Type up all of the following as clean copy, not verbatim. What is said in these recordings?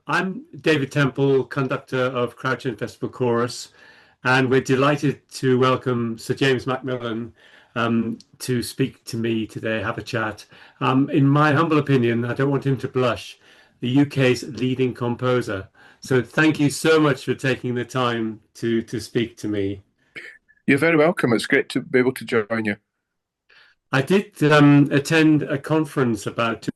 I'm David Temple, conductor of Crouch End Festival Chorus, and we're delighted to welcome Sir James MacMillan to speak to me today, have a chat. In my humble opinion, I don't want him to blush, the UK's leading composer. So thank you so much for taking the time to speak to me. You're very welcome. It's great to be able to join you. I did attend a conference about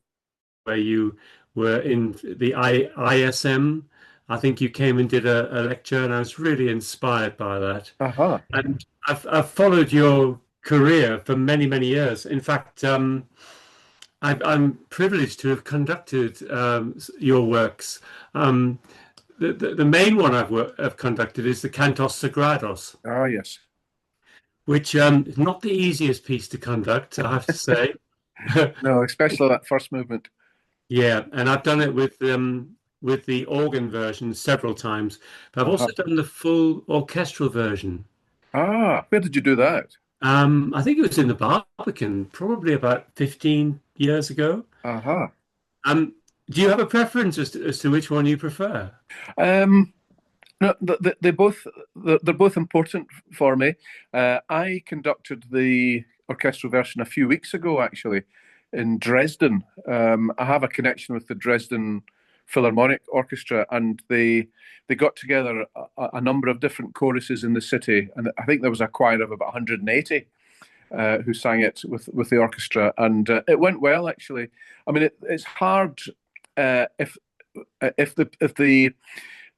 where you were in the ISM. I think you came and did a lecture, and I was really inspired by that. Aha. And I've followed your career for many, many years. In fact, I'm privileged to have conducted your works. Um, the main one I've conducted is the Cantos Sagrados, Ah, yes. which is not the easiest piece to conduct, I have to say. No, especially that first movement. Yeah, and I've done it with the organ version several times, but I've Aha. also done the full orchestral version. Ah, where did you do that? I think it was in the Barbican, probably about 15 years ago. Aha. Um, do you have a preference as to which one you prefer? Um, no, they're both important for me. I conducted the orchestral version a few weeks ago, actually, in Dresden. I have a connection with the Dresden Philharmonic Orchestra, and they got together a number of different choruses in the city, and I think there was a choir of about 180 who sang it with the orchestra, and it went well actually. I mean, it's hard if if the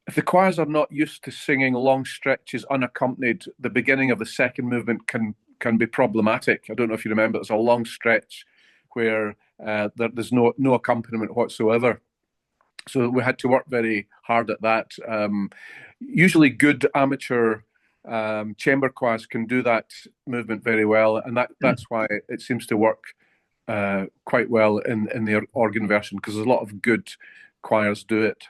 if the choirs are not used to singing long stretches unaccompanied. The beginning of the second movement can be problematic. I don't know if you remember, there's a long stretch where there's no accompaniment whatsoever. So we had to work very hard at that. Usually, good amateur chamber choirs can do that movement very well, and that's why it seems to work quite well in the organ version because there's a lot of good choirs do it.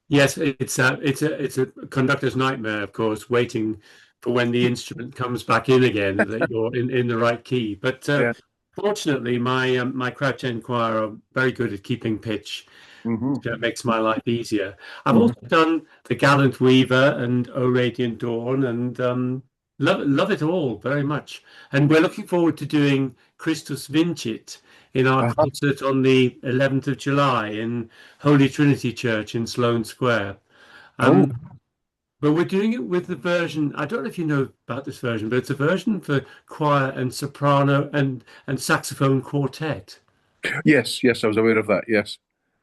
Yes, it's a conductor's nightmare, of course, waiting for when the instrument comes back in again, that you're in the right key. But Yeah. fortunately, my Crouch End choir are very good at keeping pitch. Hmm. That makes my life easier. I've Hmm. also done The Gallant Weaver and O Radiant Dawn, and love it all very much. And we're looking forward to doing Christus Vincit in our Uh-huh. concert on the 11th of July in Holy Trinity Church in Sloane Square. Oh, Um, but we're doing it with the version. I don't know if you know about this version, but it's a version for choir and soprano and saxophone quartet. yes, yes, I was aware of that. Yes.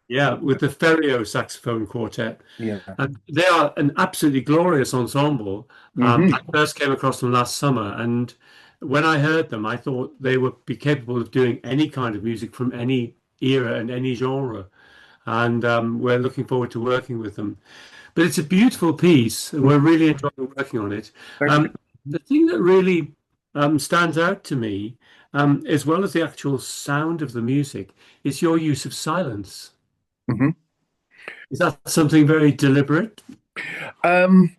Yeah, with the Ferio saxophone quartet. Yeah. And they are an absolutely glorious ensemble. Hmm. I first came across them last summer, and when I heard them, I thought they would be capable of doing any kind of music from any era and any genre. And we're looking forward to working with them. But it's a beautiful piece, and we're really enjoying working on it. Thank you. The thing that really stands out to me, as well as the actual sound of the music, is your use of silence. Hmm. Is that something very deliberate? Um,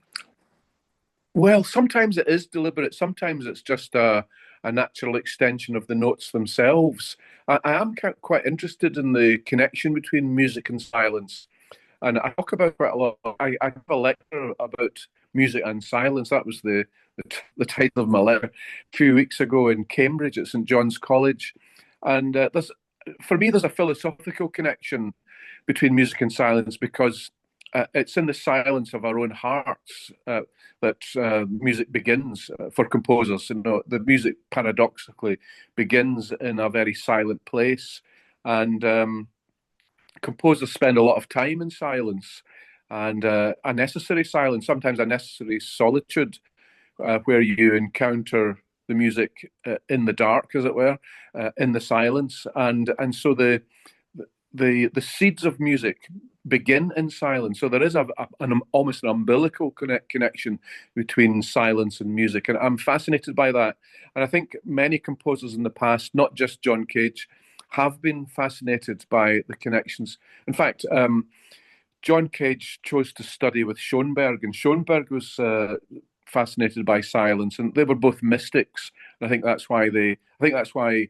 well, sometimes it is deliberate. Sometimes it's just a natural extension of the notes themselves. I am quite interested in the connection between music and silence, and I talk about quite a lot. I have a lecture about music and silence. That was the title of my lecture a few weeks ago in Cambridge at St John's College, and for me, there's a philosophical connection between music and silence because it's in the silence of our own hearts that music begins for composers. You know, the music paradoxically begins in a very silent place, and composers spend a lot of time in silence and a necessary silence, sometimes a necessary solitude, where you encounter the music in the dark, as it were, in the silence, and so the seeds of music begin in silence. So there is an almost an umbilical connection between silence and music, and I'm fascinated by that. And I think many composers in the past, not just John Cage, have been fascinated by the connections. In fact, John Cage chose to study with Schoenberg, and Schoenberg was fascinated by silence, and they were both mystics. And I think that's why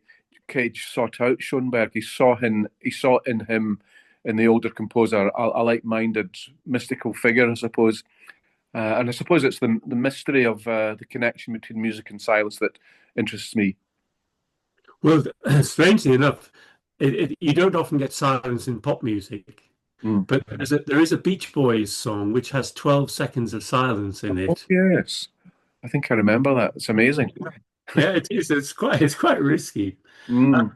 Cage sought out Schoenberg. He saw in him in the older composer, a like-minded mystical figure, I suppose. And I suppose it's the mystery of the connection between music and silence that interests me. Well, strangely enough, you don't often get silence in pop music, Mm. but there is a Beach Boys song which has 12 seconds of silence in Oh it. yes, I think I remember that. It's amazing. Yeah, it is. It's quite risky. Uh, Mm.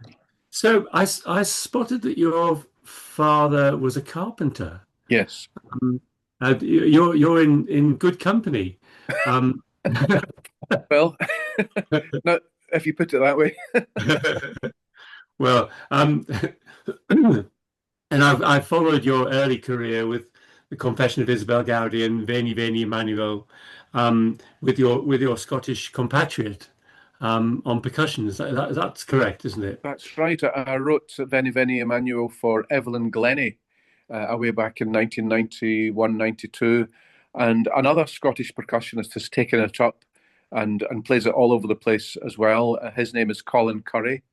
so I spotted that your father was a carpenter. Yes. Um, you're in good company. Um, Well, no, if you put it that way. well, and I've followed your early career with the Confession of Isabel Gowdy and Veni Veni Emmanuel, with your Scottish compatriot on percussion. That's correct, isn't it? That's right. I wrote Veni Veni Emmanuel for Evelyn Glennie away back in 1991, 92. And another Scottish percussionist has taken it up and plays it all over the place as well. His name is Colin Curry.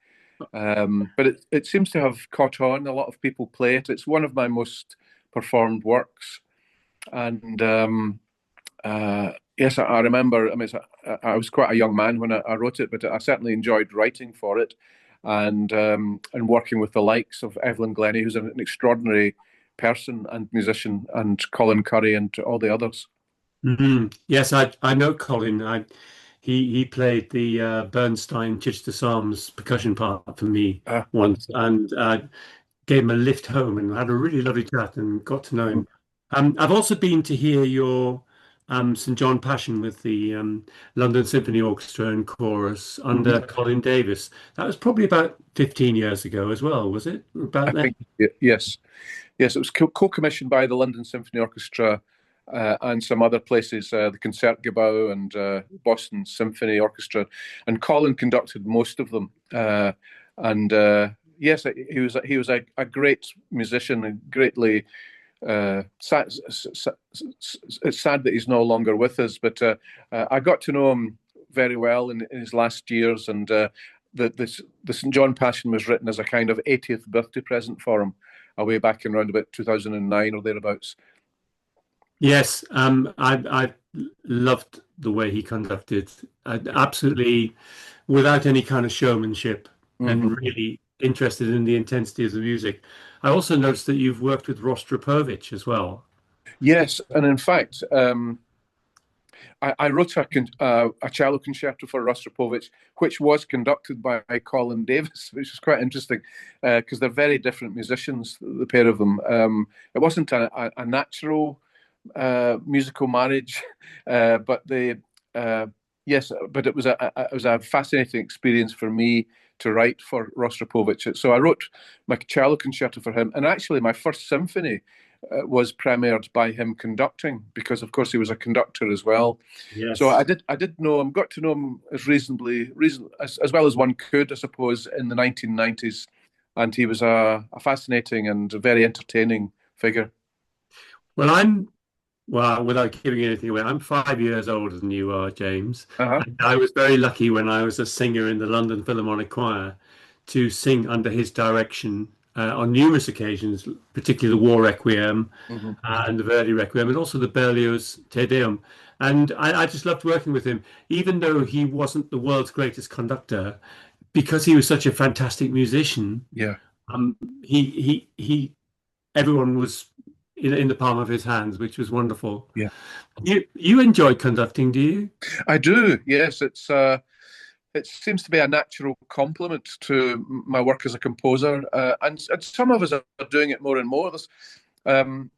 But it seems to have caught on. A lot of people play it. It's one of my most performed works. And yes, I remember. I mean, I was quite a young man when I wrote it, but I certainly enjoyed writing for it, and working with the likes of Evelyn Glennie, who's an extraordinary person and musician, and Colin Curry and all the others. Yes, I know Colin. He played the Bernstein Chichester Psalms percussion part for me Ah, once, and gave him a lift home and had a really lovely chat and got to know mm, him. I've also been to hear your St. John Passion with the London Symphony Orchestra and Chorus under mhm. Colin Davis. That was probably about 15 years ago as well, was it? I About then? think yes, yes, it was co-commissioned by the London Symphony Orchestra and some other places, the Concertgebouw and Boston Symphony Orchestra, and Colin conducted most of them. And yes, he was a great musician and greatly. It's sad that he's no longer with us, but I got to know him very well in his last years, and the St John Passion was written as a kind of 80th birthday present for him, way back in around about 2009 or thereabouts. Yes, I loved the way he conducted, absolutely without any kind of showmanship, and Hmm. really interested in the intensity of the music. I also noticed that you've worked with Rostropovich as well. Yes, and in fact, I wrote a cello concerto for Rostropovich, which was conducted by Colin Davis, which is quite interesting because they're very different musicians, the pair of them. It wasn't a natural musical marriage, but they, yes, but it was a fascinating experience for me to write for Rostropovich. So I wrote my cello concerto for him, and actually my first symphony was premiered by him conducting because, of course, he was a conductor as well. So Yes. I did know him, got to know him as as well as one could, I suppose, in the 1990s, and he was a fascinating and very entertaining figure. Well, well, without giving anything away, I'm 5 years older than you are, James. Uh-huh. And I was very lucky when I was a singer in the London Philharmonic Choir to sing under his direction on numerous occasions, particularly the War Requiem Hmm. and the Verdi Requiem, and also the Berlioz Te Deum. And I just loved working with him, even though he wasn't the world's greatest conductor, because he was such a fantastic musician. Yeah, Um, he everyone was in the palm of his hands, which was wonderful. yeah. You enjoy conducting, do you? I do. Yes, it seems to be a natural complement to my work as a composer, and some of us are doing it more and more. Um,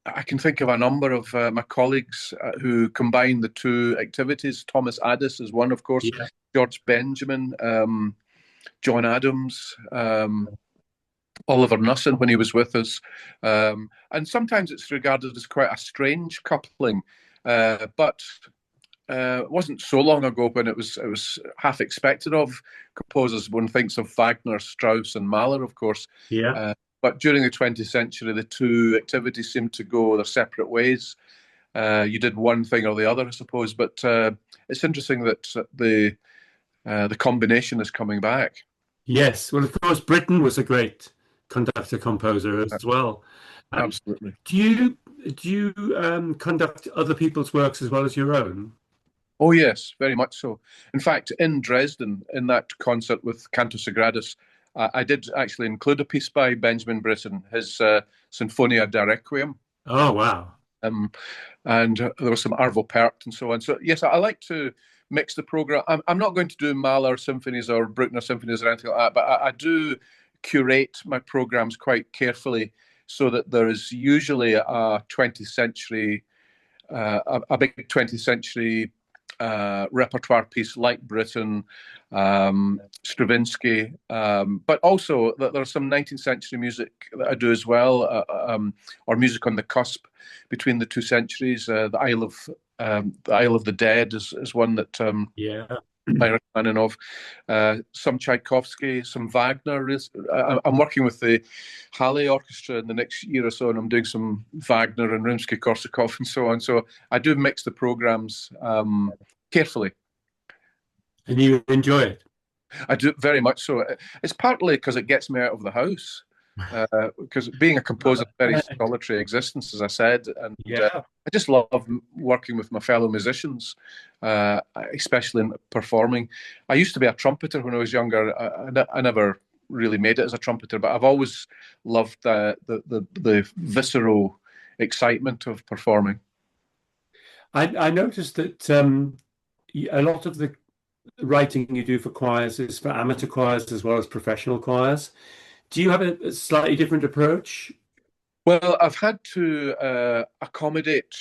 I can think of a number of my colleagues who combine the two activities. Thomas Addis is one, of course, Yeah. George Benjamin, John Adams, Oliver Nussin when he was with us. And sometimes it's regarded as quite a strange coupling, but it wasn't so long ago when it was half expected of composers. One thinks of Wagner, Strauss, and Mahler, of course. Yeah. Uh, but during the 20th century, the two activities seemed to go their separate ways. You did one thing or the other, I suppose. But it's interesting that the combination is coming back. Yes. Well, of course, Britain was a great conductor composer as well. Um, Absolutely. do you conduct other people's works as well as your own? Oh, yes, very much so. In fact, in Dresden, in that concert with Canto Sagradus, I did actually include a piece by Benjamin Britten, his Sinfonia da Requiem. Oh, wow. Um, and there was some Arvo Pärt and so on. So, yes, I like to mix the program. I'm not going to do Mahler symphonies or Bruckner symphonies or anything like that, but I do curate my programs quite carefully so that there is usually a 20th century, a big 20th century repertoire piece like Britten, Stravinsky, but also that there's some 19th century music that I do as well, or music on the cusp between the two centuries. The Isle of the Dead is one that Yeah. I'm a fan of. Some Tchaikovsky, some Wagner. I'm working with the Halle Orchestra in the next year or so, and I'm doing some Wagner and Rimsky-Korsakov and so on. So I do mix the programs carefully. And you enjoy it? I do very much so. It's partly because it gets me out of the house. Because being a composer is a very solitary existence, as I said, and Yeah. I just love working with my fellow musicians, especially in performing. I used to be a trumpeter when I was younger. I never really made it as a trumpeter, but I've always loved the visceral excitement of performing. I noticed that a lot of the writing you do for choirs is for amateur choirs as well as professional choirs. Do you have a slightly different approach? Well, I've had to accommodate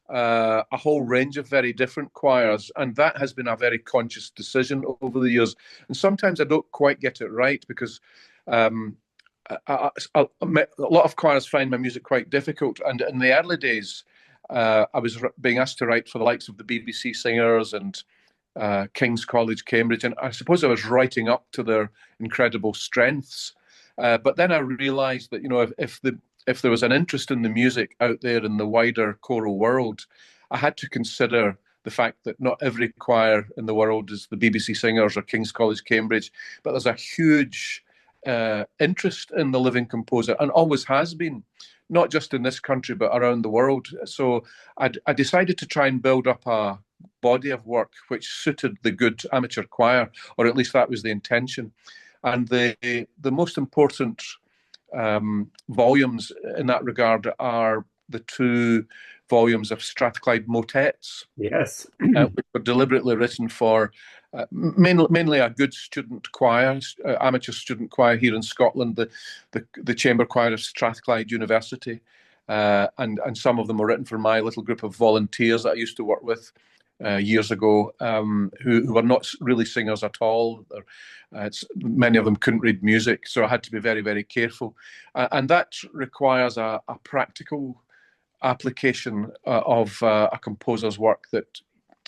a whole range of very different choirs, and that has been a very conscious decision over the years. And sometimes I don't quite get it right because um, a lot of choirs find my music quite difficult. And in the early days, I was being asked to write for the likes of the BBC singers and King's College, Cambridge, and I suppose I was writing up to their incredible strengths. But then I realised that if there was an interest in the music out there in the wider choral world, I had to consider the fact that not every choir in the world is the BBC Singers or King's College, Cambridge, but there's a huge interest in the living composer and always has been, not just in this country, but around the world. So I decided to try and build up a body of work which suited the good amateur choir, or at least that was the intention. And the most important volumes in that regard are the two volumes of Strathclyde motets, Yes. which were deliberately written for mainly a good student choir, amateur student choir here in Scotland, the chamber choir of Strathclyde University, and some of them were written for my little group of volunteers that I used to work with years ago, who were not really singers at all. Many of them couldn't read music, so I had to be very, very careful. And that requires a practical application of a composer's work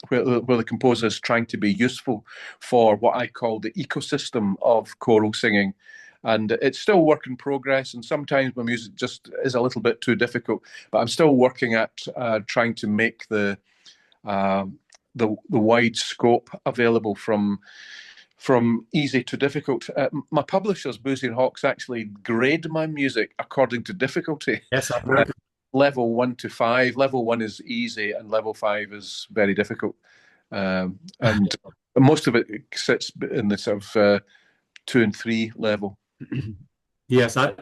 where the composer is trying to be useful for what I call the ecosystem of choral singing. And it's still work in progress, and sometimes my music just is a little bit too difficult. But I'm still working at trying to make the wide scope available from easy to difficult. My publishers, Boozy and Hawkes, actually grade my music according to difficulty. Yes, I've heard. Level 1 to 5. Level 1 is easy, and level 5 is very difficult. And most of it sits in the sort of 2 and 3 level. Yes, I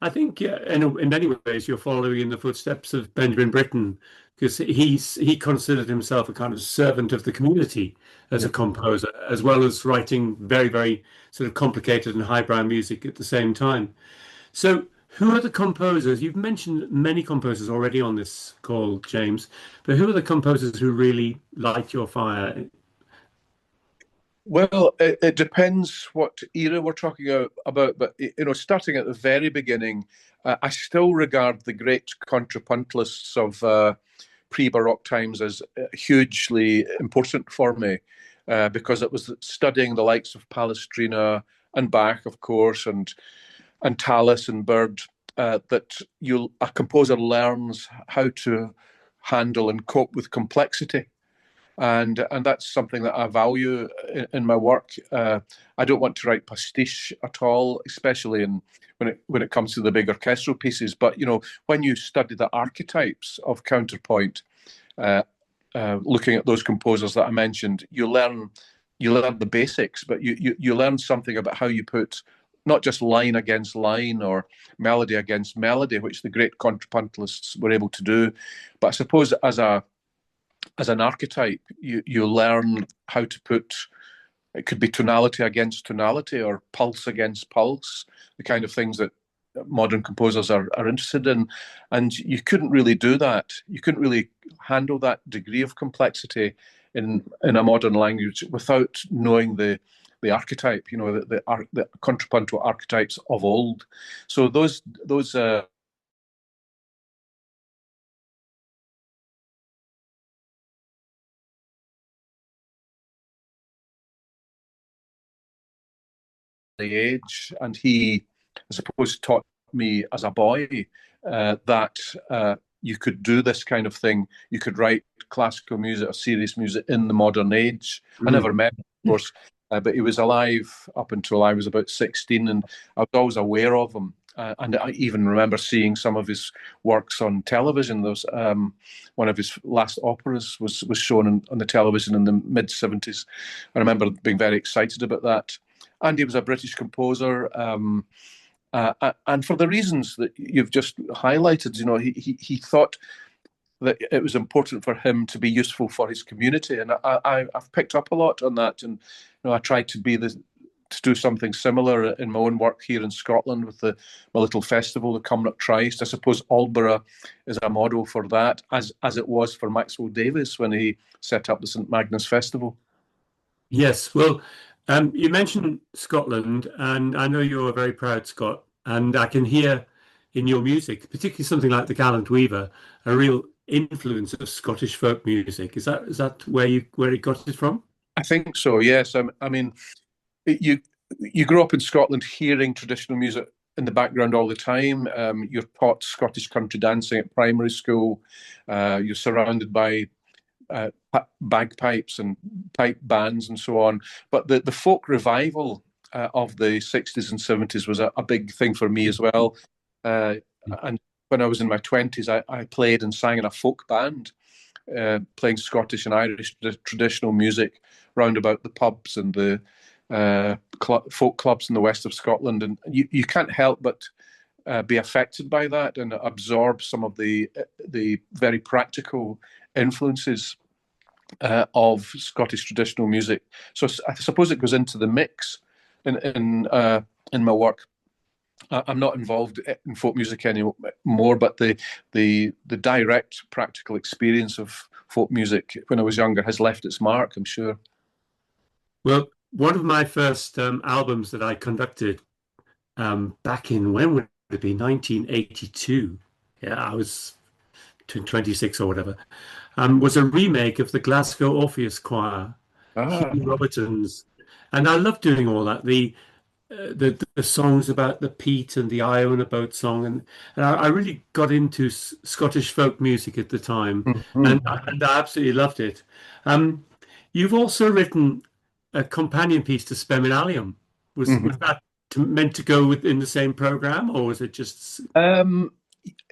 think in many ways you're following in the footsteps of Benjamin Britten because he considered himself a kind of servant of the community as a Yeah. composer, as well as writing very, very sort of complicated and highbrow music at the same time. So, who are the composers? You've mentioned many composers already on this call, James, but who are the composers who really light your fire? Well, it depends what era we're talking about, but starting at the very beginning, I still regard the great contrapuntalists of pre-Baroque times as hugely important for me, because it was studying the likes of Palestrina and Bach, of course, and Tallis and Bird, that a composer learns how to handle and cope with complexity. and that's something that I value in my work. I don't want to write pastiche at all, especially when it comes to the big orchestral pieces. But when you study the archetypes of counterpoint, looking at those composers that I mentioned, you learn the basics, but you learn something about how you put not just line against line or melody against melody, which the great contrapuntalists were able to do. But I suppose as an archetype, you learn how to put, it could be tonality against tonality or pulse against pulse, the kind of things that modern composers are interested in. And you couldn't really do that. You couldn't really handle that degree of complexity in a modern language without knowing the archetype, the contrapuntal archetypes of old. So those the age, and he, I suppose, taught me as a boy that you could do this kind of thing. You could write classical music or serious music in the modern age. I never met him, of course, but he was alive up until I was about 16, and I was always aware of him. And I even remember seeing some of his works on television. There was one of his last operas was shown on the television in the mid-70s. I remember being very excited about that. And he was a British composer, and for the reasons that you've just highlighted, he thought that it was important for him to be useful for his community, and I've picked up a lot on that, and I tried to do something similar in my own work here in Scotland with my little festival, the Cumnock Tryst. I suppose Aldborough is a model for that, as it was for Maxwell Davies when he set up the St Magnus Festival. Yes, well, you mentioned Scotland, and I know you're a very proud Scot, and I can hear in your music, particularly something like the Gallant Weaver, a real influence of Scottish folk music. Is that where you got it from? I think so. Yes. I mean, you grow up in Scotland hearing traditional music in the background all the time. You're taught Scottish country dancing at primary school. You're surrounded by bagpipes and pipe bands and so on. But the folk revival of the 60s and 70s was a big thing for me as well. And when I was in my 20s, I played and sang in a folk band, playing Scottish and Irish traditional music round about the pubs and the folk clubs in the west of Scotland. And you can't help but be affected by that and absorb some of the very practical influences of Scottish traditional music. So I suppose it goes into the mix in my work. I'm not involved in folk music anymore, but the direct practical experience of folk music when I was younger has left its mark, I'm sure. Well, one of my first albums that I conducted back in, when would it be? 1982. Yeah, I was 26 or whatever. Was a remake of the Glasgow Orpheus Choir, Hugh Robertson's, and I loved doing all that. The songs about the peat and the Iona boat song, and I really got into Scottish folk music at the time, and I absolutely loved it. You've also written a companion piece to Speminalium. Was that meant to go in the same program, or was it just?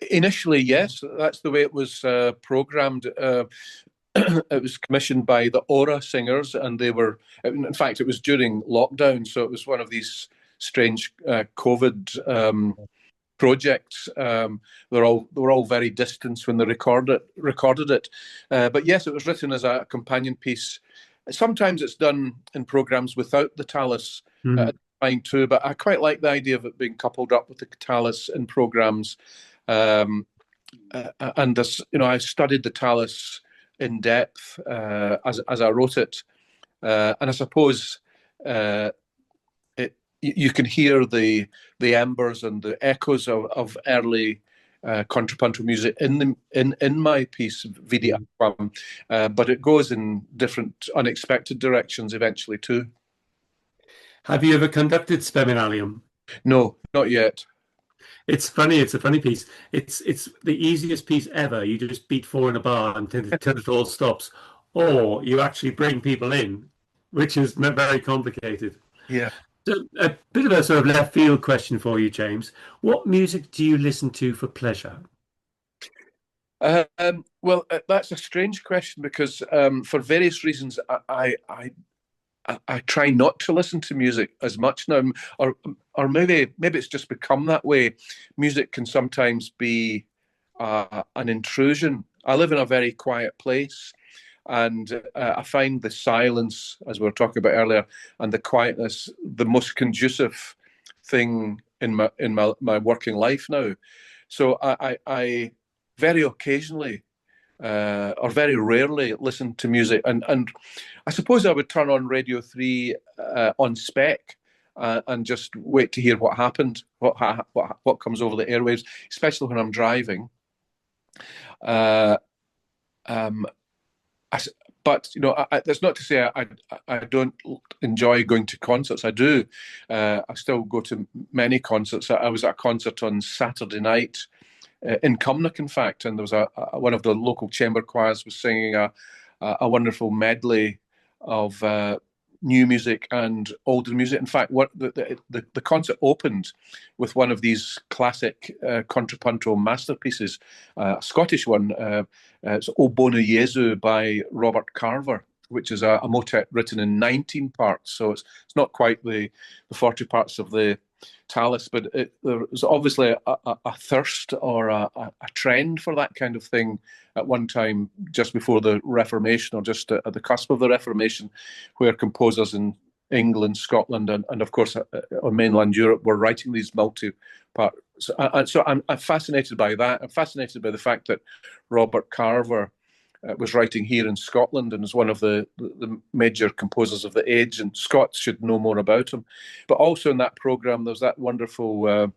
Initially, yes, that's the way it was programmed. It was commissioned by the Aura singers, and they were, in fact, it was during lockdown, so it was one of these strange COVID projects. They were all very distant when they recorded it. But yes, it was written as a companion piece. Sometimes it's done in programs without the talus at the time too, but I quite like the idea of it being coupled up with the talus in programs. And this, I studied the talus in depth as I wrote it, and I suppose you can hear the embers and the echoes of early contrapuntal music in my piece Vidi Aquam, but it goes in different unexpected directions eventually too. Have you ever conducted Speminalium? No, not yet. It's funny. It's a funny piece. It's the easiest piece ever. You just beat four in a bar until it all stops. or you actually bring people in, which is very complicated. Yeah. So a bit of a sort of left field question for you, James. What music do you listen to for pleasure? That's a strange question because for various reasons, I try not to listen to music as much now, or maybe it's just become that way. Music can sometimes be an intrusion. I live in a very quiet place, and I find the silence, as we were talking about earlier, and the quietness the most conducive thing in my working life now. So I very occasionally or very rarely listen to music. And I suppose I would turn on Radio 3 on spec and just wait to hear what happened, what comes over the airwaves, especially when I'm driving. Uh, um, I, but that's not to say I don't enjoy going to concerts. I do. I still go to many concerts. I was at a concert on Saturday night in Cumnock, in fact, and there was one of the local chamber choirs was singing a wonderful medley of new music and older music. In fact, what the concert opened with one of these classic contrapuntal masterpieces, a Scottish one. It's O Bono Jesu by Robert Carver, which is a motet written in 19 parts. So it's not quite the 40 parts of the Tallis, but there was obviously a thirst or a trend for that kind of thing at one time, just before the Reformation, or just at the cusp of the Reformation, where composers in England, Scotland, and of course on mainland Europe were writing these multi-part. So I'm fascinated by that. I'm fascinated by the fact that Robert Carver was writing here in Scotland and is one of the major composers of the age, and Scots should know more about him. But also in that programme, there's that wonderful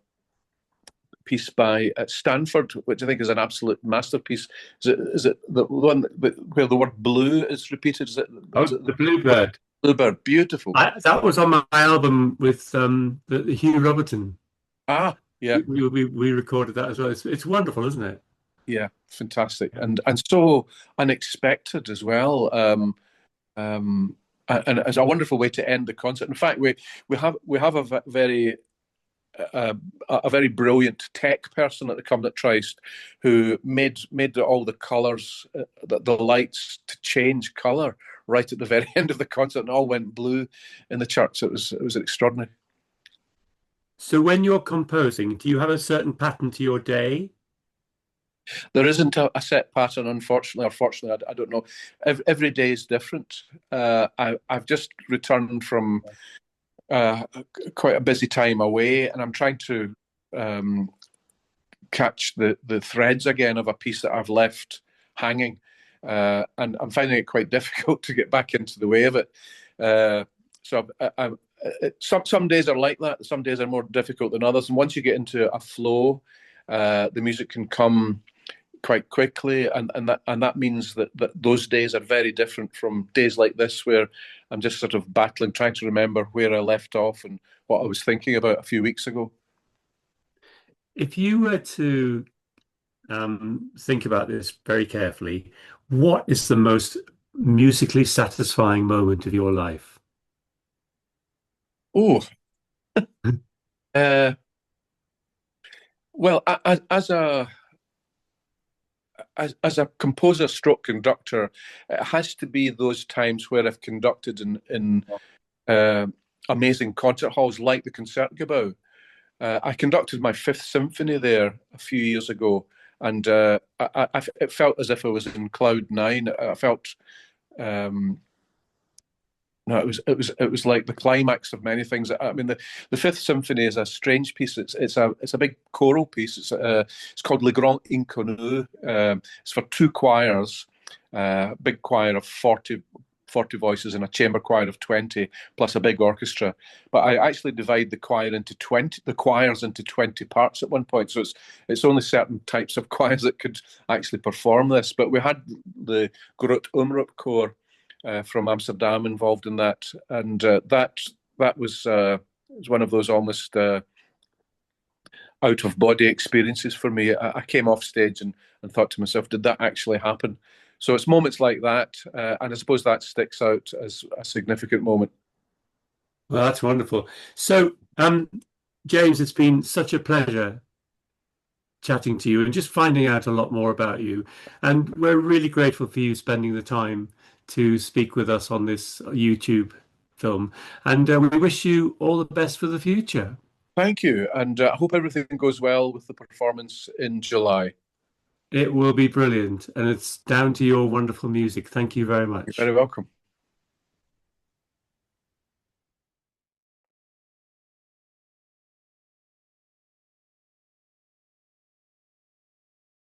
piece by Stanford, which I think is an absolute masterpiece. Is it the one where the word blue is repeated? Oh, Is it the Bluebird. Bluebird? Beautiful. That was on my album with the Hugh Robertson. Ah, yeah. We recorded that as well. It's wonderful, isn't it? Yeah, fantastic, and so unexpected as well. And it's a wonderful way to end the concert. In fact, we have a very brilliant tech person at the Cumnock Trist who made all the colours, the lights to change colour right at the very end of the concert, and all went blue in the church. It was extraordinary. So when you're composing, do you have a certain pattern to your day? There isn't a set pattern, unfortunately or fortunately. I don't know. Every day is different. I've just returned from uh, quite a busy time away, and I'm trying to catch the threads again of a piece that I've left hanging, and I'm finding it quite difficult to get back into the way of it. Some days are like that. Some days are more difficult than others, and once you get into a flow, the music can come quite quickly, and that means that those days are very different from days like this, where I'm just sort of battling, trying to remember where I left off and what I was thinking about a few weeks ago. If you were to think about this very carefully, what is the most musically satisfying moment of your life? Oh, uh, well, as a composer stroke conductor, it has to be those times where I've conducted in uh, amazing concert halls like the Concertgebouw. I conducted my Fifth Symphony there a few years ago, and it felt as if I was in cloud nine. I felt no, it was like the climax of many things. I mean, the Fifth Symphony is a strange piece. It's a big choral piece. It's called Le Grand Inconnu. It's for two choirs, big choir of 40 voices and a chamber choir of 20, plus a big orchestra. But I actually divide the choirs into 20 parts at one point. So it's only certain types of choirs that could actually perform this. But we had the Groot Omroep Corps from Amsterdam involved in that, and that was one of those almost out of body experiences for me. I came off stage and thought to myself, did that actually happen? So it's moments like that, and I suppose that sticks out as a significant moment. Well, that's wonderful. So, James, it's been such a pleasure chatting to you and just finding out a lot more about you. And we're really grateful for you spending the time to speak with us on this YouTube film. And we wish you all the best for the future. Thank you, and I hope everything goes well with the performance in July. It will be brilliant, and it's down to your wonderful music. Thank you very You're much. very welcome.